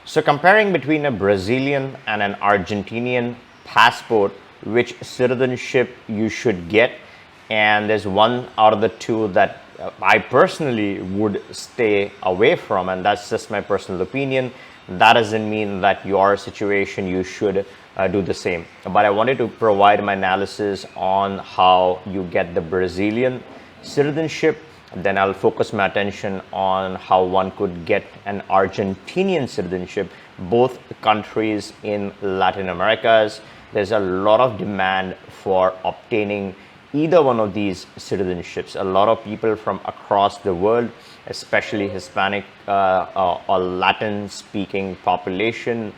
So comparing between a Brazilian and an Argentinian passport, which citizenship you should get, and there's one out of the two that I personally would stay away from, and that's just my personal opinion. That doesn't mean that your situation you should do the same. But I wanted to provide my analysis on how you get the Brazilian citizenship. Then I'll focus my attention on how one could get an Argentinian citizenship. Both countries in Latin Americas, there's a lot of demand for obtaining either one of these citizenships. A lot of people from across the world, especially Hispanic or Latin speaking population,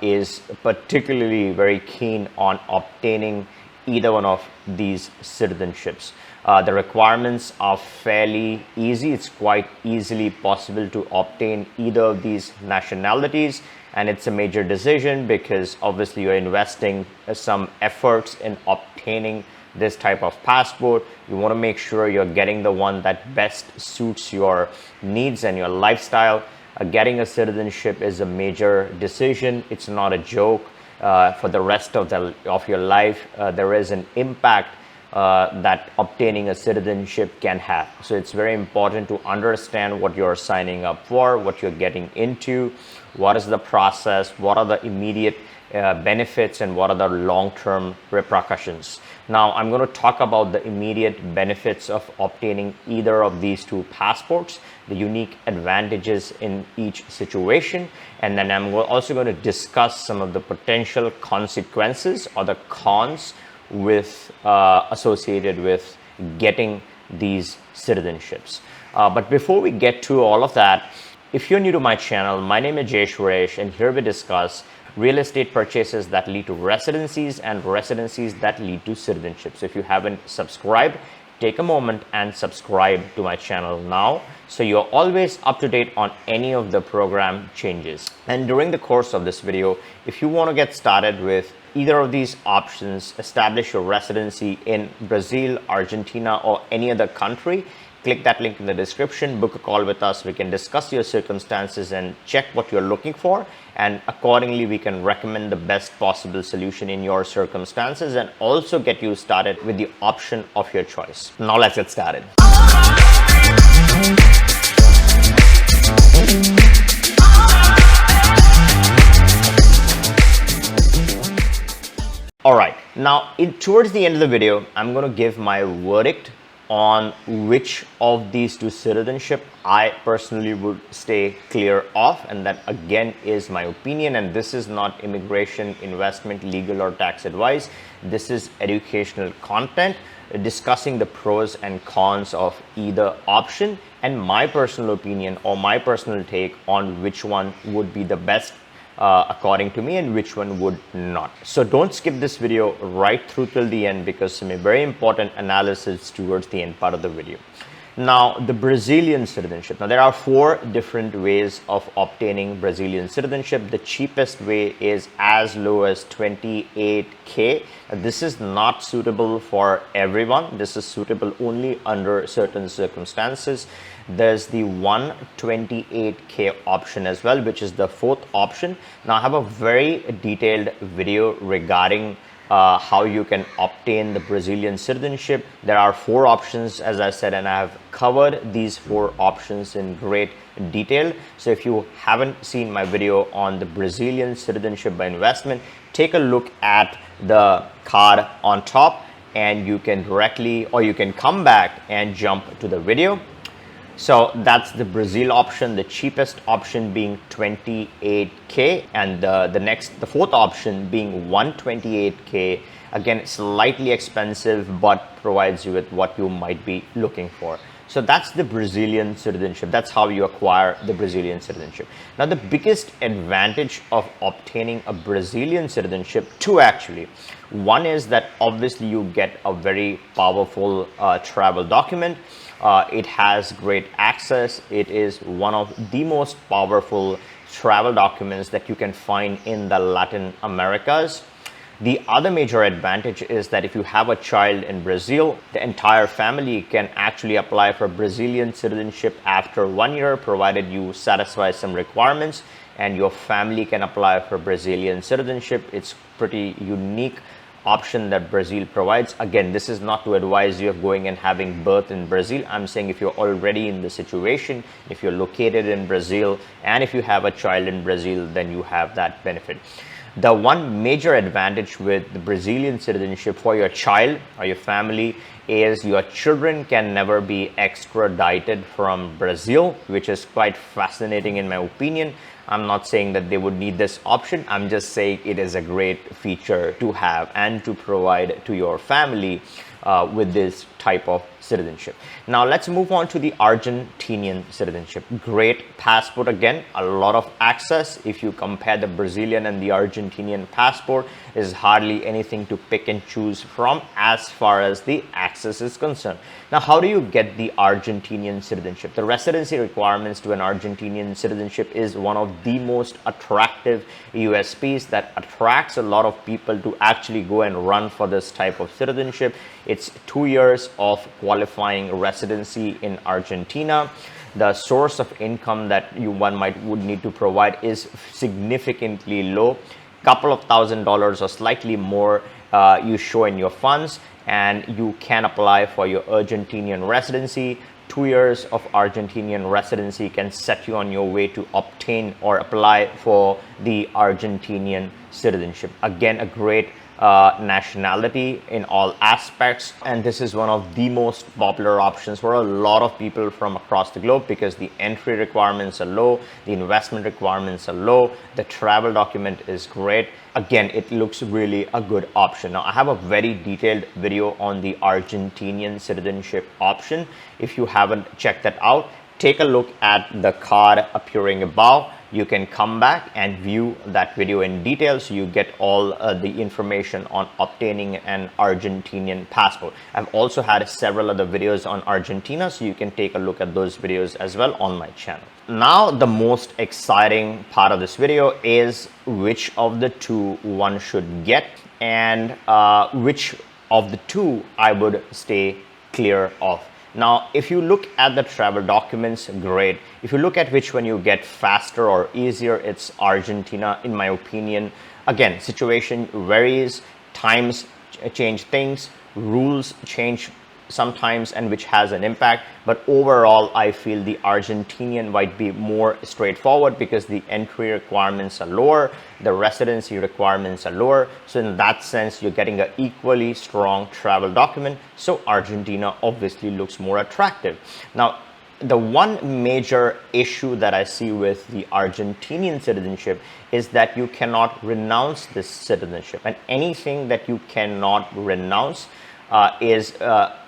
is particularly very keen on obtaining either one of these citizenships. The requirements are fairly easy. It's quite easily possible to obtain either of these nationalities, and it's a major decision because obviously you're investing some efforts in obtaining this type of passport. You want to make sure you're getting the one that best suits your needs and your lifestyle. Getting a citizenship is a major decision. It's not a joke. For the rest of your life, there is an impact that obtaining a citizenship can have. So it's very important to understand what you're signing up for, what you're getting into, what is the process, what are the immediate benefits, and what are the long-term repercussions. Now I'm going to talk about the immediate benefits of obtaining either of these two passports, the unique advantages in each situation, and then I'm also going to discuss some of the potential consequences or the cons with associated with getting these citizenships. But before we get to all of that, if you're new to my channel, my name is Jay Suresh, and here we discuss real estate purchases that lead to residencies and residencies that lead to citizenship. So if you haven't subscribed, take a moment and subscribe to my channel now, so you're always up to date on any of the program changes. And during the course of this video, if you want to get started with either of these options, establish your residency in Brazil, Argentina, or any other country, click that link in the description, book a call with us. We can discuss your circumstances and check what you're looking for, and accordingly we can recommend the best possible solution in your circumstances and also get you started with the option of your choice. Now let's get started. All right, now towards the end of the video, I'm going to give my verdict on which of these two citizenship I personally would stay clear of, and that again is my opinion, and this is not immigration, investment, legal, or tax advice. This is educational content discussing the pros and cons of either option and my personal opinion or my personal take on which one would be the best according to me and which one would not. So don't skip this video right through till the end, because some very important analysis towards the end part of the video. Now, the Brazilian citizenship. Now, there are 4 different ways of obtaining Brazilian citizenship. The cheapest way is as low as 28K. This is not suitable for everyone. This is suitable only under certain circumstances. There's the 128K option as well, which is the 4th option. Now, I have a very detailed video regarding how you can obtain the Brazilian citizenship. There are 4 options, as I said, and I have covered these 4 options in great detail. So if you haven't seen my video on the Brazilian citizenship by investment, take a look at the card on top, and you can directly, or you can come back and jump to the video. So that's the Brazil option, the cheapest option being 28K, and the 4th option being 128K. Again, slightly expensive, but provides you with what you might be looking for. So that's the Brazilian citizenship. That's how you acquire the Brazilian citizenship. Now, the biggest advantage of obtaining a Brazilian citizenship, 2 actually. One is that obviously you get a very powerful travel document. It has great access. It is one of the most powerful travel documents that you can find in the Latin Americas. The other major advantage is that if you have a child in Brazil, the entire family can actually apply for Brazilian citizenship after 1 year, provided you satisfy some requirements. and your family can apply for Brazilian citizenship. It's pretty unique option that Brazil provides. Again, this is not to advise you of going and having birth in Brazil. I'm saying if you're already in the situation, if you're located in Brazil, and if you have a child in Brazil, then you have that benefit. The one major advantage with the Brazilian citizenship for your child or your family is your children can never be extradited from Brazil, which is quite fascinating in my opinion. I'm not saying that they would need this option. I'm just saying it is a great feature to have and to provide to your family with this type of citizenship. Now let's move on to the Argentinian citizenship. Great passport again, a lot of access. If you compare the Brazilian and the Argentinian passport, is hardly anything to pick and choose from as far as the access is concerned. Now, how do you get the Argentinian citizenship? The residency requirements to an Argentinian citizenship is one of the most attractive USPs that attracts a lot of people to actually go and run for this type of citizenship. It's 2 years of qualifying residency in Argentina. The source of income that one would need to provide is significantly low. Couple of $1,000s or slightly more you show in your funds, and you can apply for your Argentinian residency. 2 years of Argentinian residency can set you on your way to obtain or apply for the Argentinian citizenship. Again, a great nationality in all aspects, and this is one of the most popular options for a lot of people from across the globe because the entry requirements are low, the investment requirements are low, the travel document is great. Again, it looks really a good option. Now, I have a very detailed video on the Argentinian citizenship option. If you haven't checked that out, take a look at the card appearing above. You can come back and view that video in detail so you get all the information on obtaining an Argentinian passport. I've also had several other videos on Argentina, so you can take a look at those videos as well on my channel. Now, the most exciting part of this video is which of the two one should get and which of the two I would stay clear of. Now, if you look at the travel documents, great. If you look at which one you get faster or easier, it's Argentina, in my opinion. Again, situation varies, times change things, rules change sometimes, and which has an impact. But overall, I feel the Argentinian might be more straightforward because the entry requirements are lower, the residency requirements are lower. So in that sense, you're getting an equally strong travel document. So Argentina obviously looks more attractive. Now, the one major issue that I see with the Argentinian citizenship is that you cannot renounce this citizenship, and anything that you cannot renounce is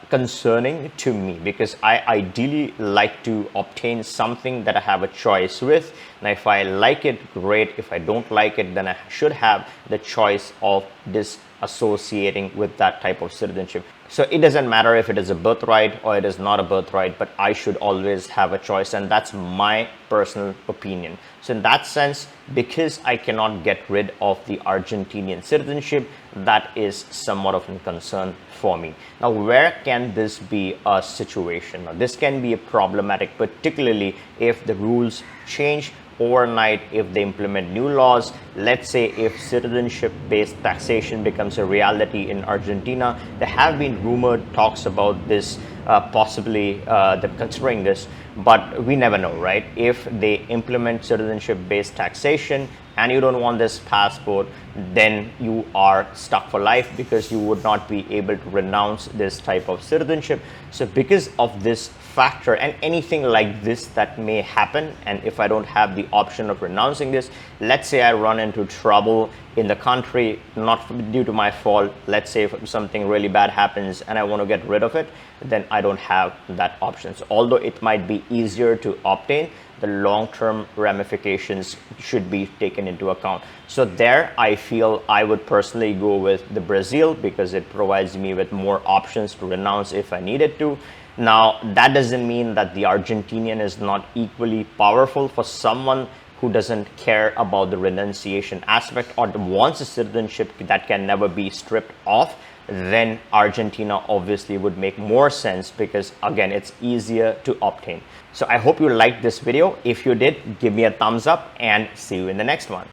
concerning to me, because I ideally like to obtain something that I have a choice with. Now, if I like it, great. If I don't like it, then I should have the choice of disassociating with that type of citizenship. So it doesn't matter if it is a birthright or it is not a birthright, but I should always have a choice, and that's my personal opinion. So in that sense, because I cannot get rid of the Argentinian citizenship, that is somewhat of a concern for me. Now, where can this be a situation? Now, this can be a problematic, particularly if the rules change overnight, if they implement new laws. Let's say if citizenship-based taxation becomes a reality in Argentina. There have been rumored talks about this, possibly that considering this, but we never know, right? If they implement citizenship-based taxation and you don't want this passport, then you are stuck for life because you would not be able to renounce this type of citizenship. So because of this factor and anything like this that may happen, and if I don't have the option of renouncing this, let's say I run into trouble in the country, not due to my fault, let's say if something really bad happens and I want to get rid of it, then I don't have that option. So although it might be easier to obtain, the long-term ramifications should be taken into account. So there, I feel I would personally go with the Brazil because it provides me with more options to renounce if I needed to. Now, that doesn't mean that the Argentinian is not equally powerful for someone who doesn't care about the renunciation aspect or wants a citizenship that can never be stripped off. then Argentina obviously would make more sense because again, it's easier to obtain. So I hope you liked this video. If you did, give me a thumbs up and see you in the next one.